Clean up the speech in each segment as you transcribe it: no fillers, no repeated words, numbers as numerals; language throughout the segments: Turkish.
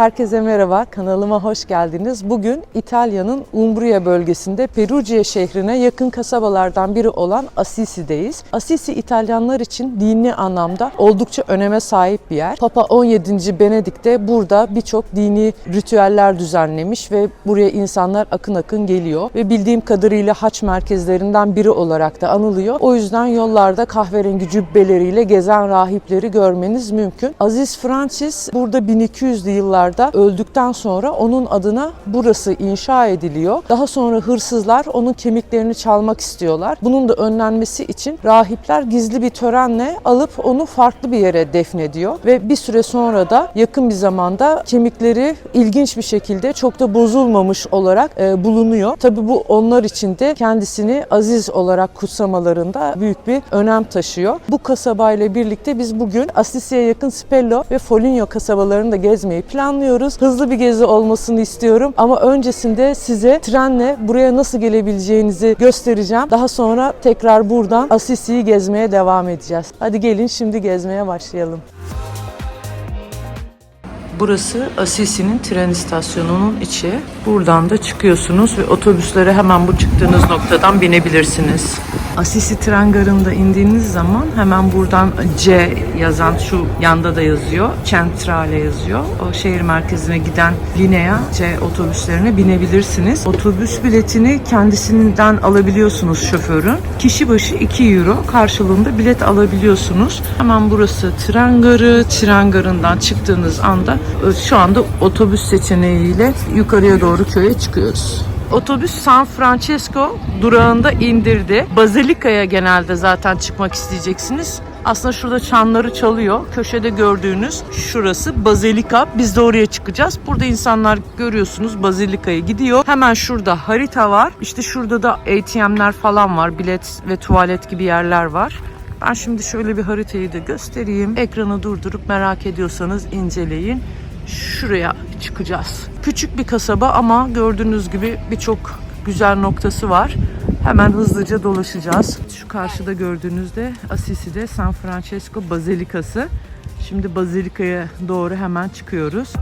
Herkese merhaba, kanalıma hoş geldiniz. Bugün İtalya'nın Umbria bölgesinde Perugia şehrine yakın kasabalardan biri olan Assisi'deyiz. Assisi İtalyanlar için dini anlamda oldukça öneme sahip bir yer. Papa 17. Benedik de burada birçok dini ritüeller düzenlemiş ve buraya insanlar akın akın geliyor. Ve bildiğim kadarıyla haç merkezlerinden biri olarak da anılıyor. O yüzden yollarda kahverengi cübbeleriyle gezen rahipleri görmeniz mümkün. Aziz Francis burada 1200'lü yıllarda öldükten sonra onun adına burası inşa ediliyor. Daha sonra hırsızlar onun kemiklerini çalmak istiyorlar. Bunun da önlenmesi için rahipler gizli bir törenle alıp onu farklı bir yere defnediyor ve bir süre sonra da yakın bir zamanda kemikleri ilginç bir şekilde çok da bozulmamış olarak bulunuyor. Tabii bu onlar için de kendisini aziz olarak kutsamalarında büyük bir önem taşıyor. Bu kasabayla birlikte biz bugün Assisi'ye yakın Spello ve Foligno kasabalarını da gezmeyi planlıyoruz. Hızlı bir gezi olmasını istiyorum ama öncesinde size trenle buraya nasıl gelebileceğinizi göstereceğim. Daha sonra tekrar buradan Assisi'yi gezmeye devam edeceğiz. Hadi gelin şimdi gezmeye başlayalım. Burası Assisi'nin tren istasyonunun içi. Buradan da çıkıyorsunuz ve otobüslere hemen bu çıktığınız noktadan binebilirsiniz. Assisi tren garında indiğiniz zaman hemen buradan C yazan şu yanda da yazıyor. Centrale yazıyor. O şehir merkezine giden Linea C otobüslerine binebilirsiniz. Otobüs biletini kendisinden alabiliyorsunuz şoförün. Kişi başı 2 euro karşılığında bilet alabiliyorsunuz. Hemen burası tren garı. Tren garından çıktığınız anda şu anda otobüs seçeneğiyle yukarıya doğru köye çıkıyoruz. Otobüs San Francesco durağında indirdi. Bazilika'ya genelde zaten çıkmak isteyeceksiniz. Aslında şurada çanları çalıyor. Köşede gördüğünüz şurası Bazilika. Biz de oraya çıkacağız. Burada insanlar görüyorsunuz Bazilika'ya gidiyor. Hemen şurada harita var. İşte şurada da ATM'ler falan var. Bilet ve tuvalet gibi yerler var. Ben şimdi şöyle bir haritayı da göstereyim. Ekranı durdurup merak ediyorsanız inceleyin. Şuraya çıkacağız. Küçük bir kasaba ama gördüğünüz gibi birçok güzel noktası var. Hemen hızlıca dolaşacağız. Şu karşıda gördüğünüzde Assisi'de San Francesco Bazilikası. Şimdi Bazilika'ya doğru hemen çıkıyoruz.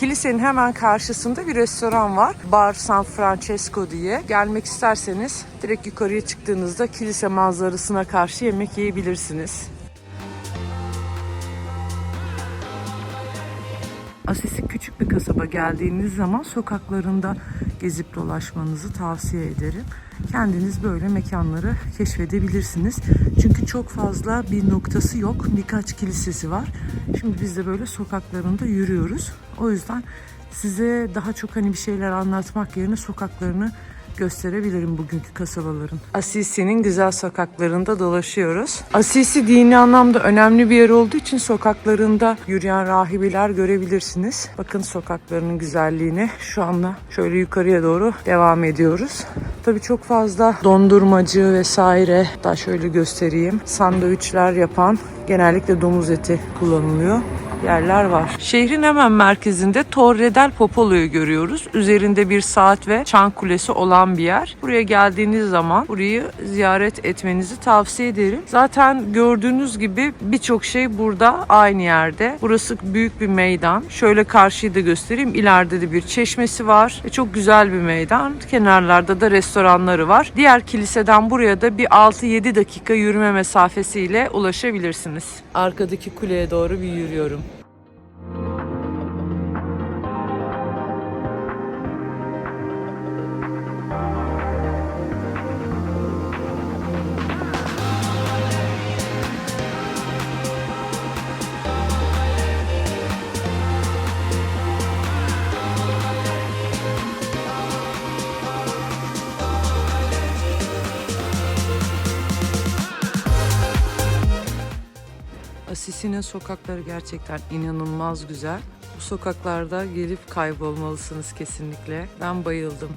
Kilisenin hemen karşısında bir restoran var. Bar San Francesco diye. Gelmek isterseniz direkt yukarıya çıktığınızda kilise manzarasına karşı yemek yiyebilirsiniz. Assisi küçük bir kasaba, geldiğiniz zaman sokaklarında gezip dolaşmanızı tavsiye ederim. Kendiniz böyle mekanları keşfedebilirsiniz. Çünkü çok fazla bir noktası yok. Birkaç kilisesi var. Şimdi biz de böyle sokaklarında yürüyoruz. O yüzden size daha çok bir şeyler anlatmak yerine sokaklarını gösterebilirim bugünkü kasabaların. Assisi'nin güzel sokaklarında dolaşıyoruz. Assisi dini anlamda önemli bir yer olduğu için sokaklarında yürüyen rahibeler görebilirsiniz. Bakın sokaklarının güzelliğine. Şu anda şöyle yukarıya doğru devam ediyoruz. Tabii çok fazla dondurmacı vesaire, daha şöyle göstereyim. Sandviçler yapan, genellikle domuz eti kullanılıyor yerler var. Şehrin hemen merkezinde Torre del Popolo'yu görüyoruz. Üzerinde bir saat ve çan kulesi olan bir yer. Buraya geldiğiniz zaman burayı ziyaret etmenizi tavsiye ederim. Zaten gördüğünüz gibi birçok şey burada aynı yerde. Burası büyük bir meydan. Şöyle karşıyı da göstereyim. İleride de bir çeşmesi var. Çok güzel bir meydan. Kenarlarda da restoranları var. Diğer kiliseden buraya da bir 6-7 dakika yürüme mesafesiyle ulaşabilirsiniz. Arkadaki kuleye doğru bir yürüyorum. Assisi'nin sokakları gerçekten inanılmaz güzel. Bu sokaklarda gelip kaybolmalısınız kesinlikle. Ben bayıldım.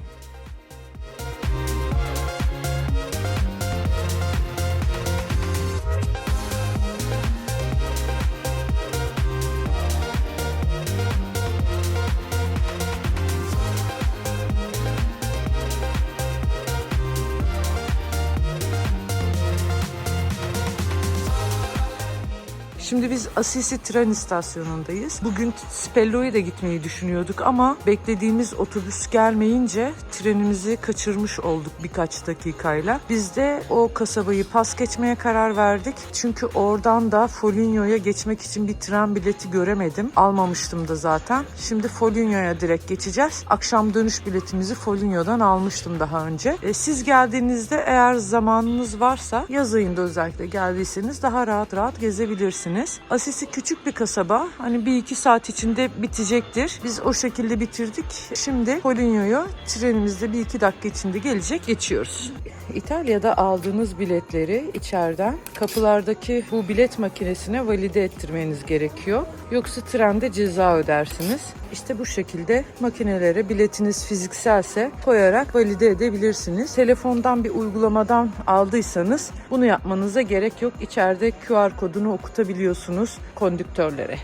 Şimdi biz Assisi tren istasyonundayız. Bugün Spello'ya da gitmeyi düşünüyorduk ama beklediğimiz otobüs gelmeyince trenimizi kaçırmış olduk birkaç dakikayla. Biz de o kasabayı pas geçmeye karar verdik. Çünkü oradan da Foligno'ya geçmek için bir tren bileti göremedim. Almamıştım da zaten. Şimdi Foligno'ya direkt geçeceğiz. Akşam dönüş biletimizi Foligno'dan almıştım daha önce. Siz geldiğinizde eğer zamanınız varsa yaz ayında özellikle geldiyseniz daha rahat gezebilirsiniz. Assisi küçük bir kasaba. Hani 1-2 saat içinde bitecektir. Biz o şekilde bitirdik. Şimdi Foligno'ya trenimizde 1-2 dakika içinde gelecek. Geçiyoruz. İtalya'da aldığınız biletleri içeriden kapılardaki bu bilet makinesine valide ettirmeniz gerekiyor. Yoksa trende ceza ödersiniz. İşte bu şekilde makinelere biletiniz fizikselse koyarak valide edebilirsiniz. Telefondan bir uygulamadan aldıysanız bunu yapmanıza gerek yok. İçeride QR kodunu okutabiliyorsunuz kondüktörlere.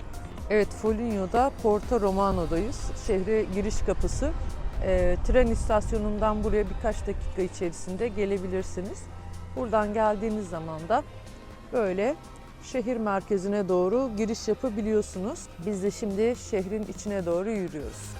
Evet, Foligno'da Porta Romano'dayız. Şehre giriş kapısı. Tren istasyonundan buraya birkaç dakika içerisinde gelebilirsiniz. Buradan geldiğiniz zaman da böyle şehir merkezine doğru giriş yapabiliyorsunuz. Biz de şimdi şehrin içine doğru yürüyoruz.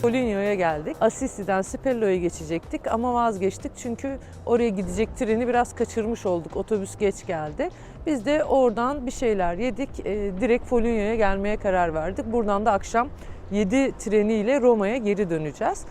Foligno'ya geldik. Assisi'den Spello'ya geçecektik ama vazgeçtik çünkü oraya gidecek treni biraz kaçırmış olduk. Otobüs geç geldi. Biz de oradan bir şeyler yedik. Direkt Foligno'ya gelmeye karar verdik. Buradan da akşam 7 treniyle Roma'ya geri döneceğiz.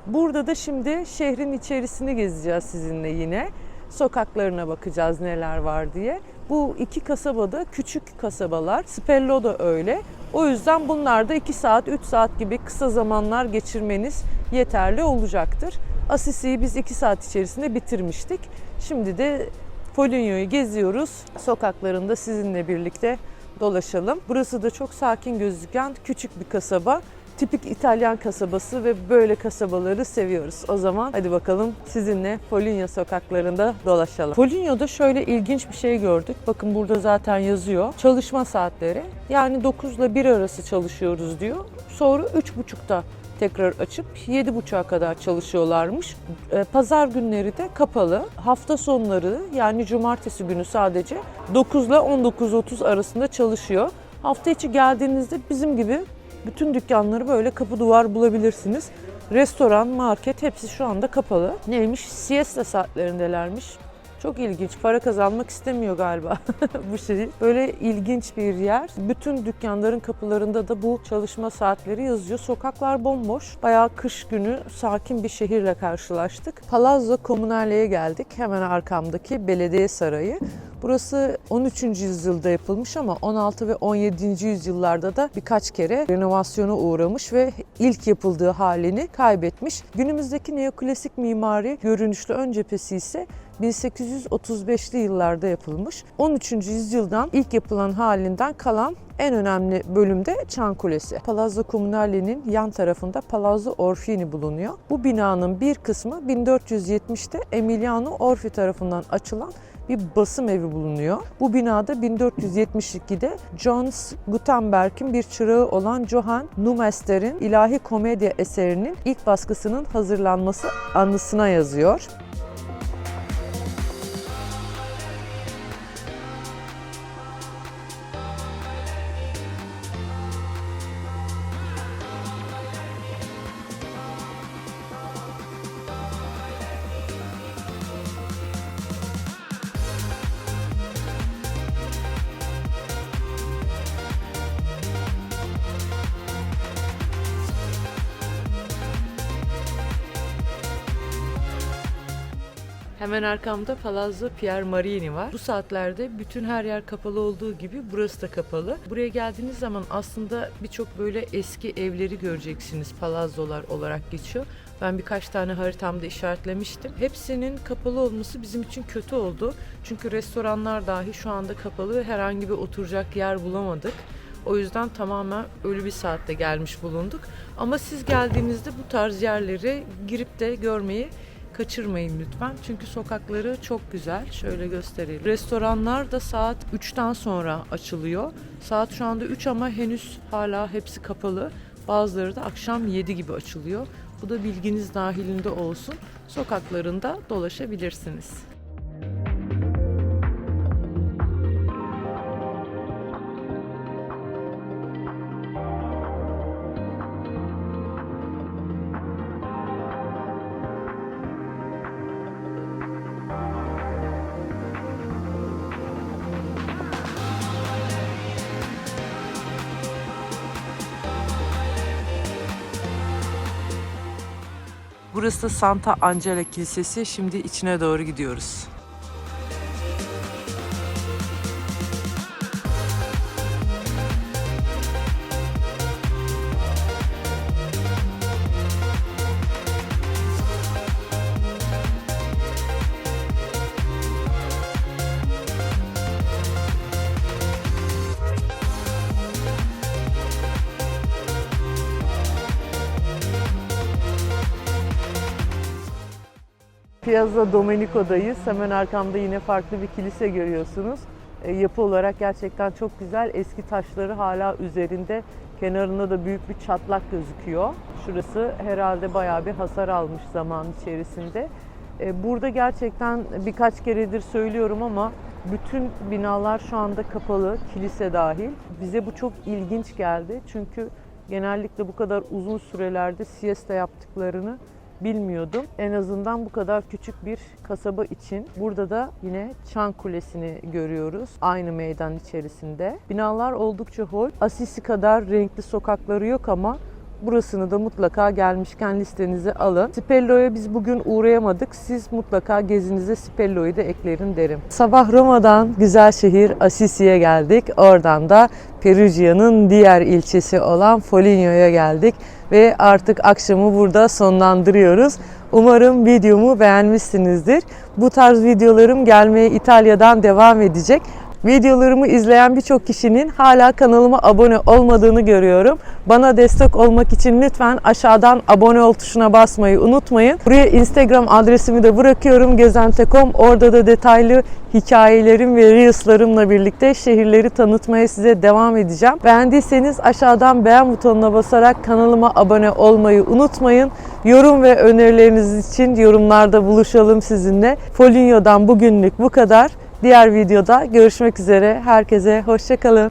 Burada da şimdi şehrin içerisini gezeceğiz sizinle yine. Sokaklarına bakacağız neler var diye. Bu iki kasabada küçük kasabalar. Spello da öyle. O yüzden bunlarda 2 saat, 3 saat gibi kısa zamanlar geçirmeniz yeterli olacaktır. Assisi'yi biz 2 saat içerisinde bitirmiştik. Şimdi de Foligno'yu geziyoruz. Sokaklarında sizinle birlikte dolaşalım. Burası da çok sakin gözüken küçük bir kasaba. Tipik İtalyan kasabası ve böyle kasabaları seviyoruz. O zaman hadi bakalım sizinle Foligno sokaklarında dolaşalım. Foligno'da şöyle ilginç bir şey gördük. Bakın burada zaten yazıyor. Çalışma saatleri. Yani 9 ile 1 arası çalışıyoruz diyor. Sonra 3.30'da tekrar açıp 7.30'a kadar çalışıyorlarmış. Pazar günleri de kapalı. Hafta sonları yani cumartesi günü sadece 9 ile 19.30 arasında çalışıyor. Hafta içi geldiğinizde bizim gibi bütün dükkanları böyle kapı duvar bulabilirsiniz. Restoran, market hepsi şu anda kapalı. Neymiş? Siesta saatlerindelermiş. Çok ilginç. Para kazanmak istemiyor galiba bu şey. Böyle ilginç bir yer. Bütün dükkanların kapılarında da bu çalışma saatleri yazıyor. Sokaklar bomboş. Bayağı kış günü sakin bir şehirle karşılaştık. Palazzo Comunale'ye geldik. Hemen arkamdaki belediye sarayı. Burası 13. yüzyılda yapılmış ama 16 ve 17. yüzyıllarda da birkaç kere renovasyona uğramış ve ilk yapıldığı halini kaybetmiş. Günümüzdeki neoklasik mimari görünüşlü ön cephesi ise 1835'li yıllarda yapılmış. 13. yüzyıldan ilk yapılan halinden kalan en önemli bölümde Çan Kulesi. Palazzo Comunale'nin yan tarafında Palazzo Orfini bulunuyor. Bu binanın bir kısmı 1470'te Emiliano Orfi tarafından açılan bir basım evi bulunuyor. Bu binada 1472'de Johannes Gutenberg'in bir çırağı olan Johann Numester'in İlahi Komedya eserinin ilk baskısının hazırlanması anısına yazıyor. Hemen arkamda Palazzo Piermarini var. Bu saatlerde bütün her yer kapalı olduğu gibi burası da kapalı. Buraya geldiğiniz zaman aslında birçok böyle eski evleri göreceksiniz. Palazzolar olarak geçiyor. Ben birkaç tane haritamda işaretlemiştim. Hepsinin kapalı olması bizim için kötü oldu. Çünkü restoranlar dahi şu anda kapalı ve herhangi bir oturacak yer bulamadık. O yüzden tamamen ölü bir saatte gelmiş bulunduk. Ama siz geldiğinizde bu tarz yerleri girip de görmeyi kaçırmayın lütfen. Çünkü sokakları çok güzel. Şöyle göstereyim. Restoranlar da saat 3'ten sonra açılıyor. Saat şu anda 3 ama henüz hala hepsi kapalı. Bazıları da akşam 7 gibi açılıyor. Bu da bilginiz dahilinde olsun. Sokaklarında dolaşabilirsiniz. Burası Santa Angela Kilisesi. Şimdi içine doğru gidiyoruz. Piazza Domenico'dayız. Hemen arkamda yine farklı bir kilise görüyorsunuz. Yapı olarak gerçekten çok güzel. Eski taşları hala üzerinde. Kenarında da büyük bir çatlak gözüküyor. Şurası herhalde bayağı bir hasar almış zaman içerisinde. Burada gerçekten birkaç keredir söylüyorum ama bütün binalar şu anda kapalı, kilise dahil. Bize bu çok ilginç geldi. Çünkü genellikle bu kadar uzun sürelerde siesta yaptıklarını bilmiyordum. En azından bu kadar küçük bir kasaba için. Burada da yine Çan Kulesi'ni görüyoruz. Aynı meydan içerisinde. Binalar oldukça hoş. Assisi kadar renkli sokakları yok ama burasını da mutlaka gelmişken listenize alın. Spello'ya biz bugün uğrayamadık. Siz mutlaka gezinize Spello'yu da eklerin derim. Sabah Roma'dan güzel şehir Assisi'ye geldik. Oradan da Perugia'nın diğer ilçesi olan Foligno'ya geldik. Ve artık akşamı burada sonlandırıyoruz. Umarım videomu beğenmişsinizdir. Bu tarz videolarım gelmeye İtalya'dan devam edecek. Videolarımı izleyen birçok kişinin hala kanalıma abone olmadığını görüyorum. Bana destek olmak için lütfen aşağıdan abone ol tuşuna basmayı unutmayın. Buraya Instagram adresimi de bırakıyorum, gezente.com. Orada da detaylı hikayelerim ve reels'larımla birlikte şehirleri tanıtmaya size devam edeceğim. Beğendiyseniz aşağıdan beğen butonuna basarak kanalıma abone olmayı unutmayın. Yorum ve önerileriniz için yorumlarda buluşalım sizinle. Foligno'dan bugünlük bu kadar. Diğer videoda görüşmek üzere. Herkese hoşça kalın.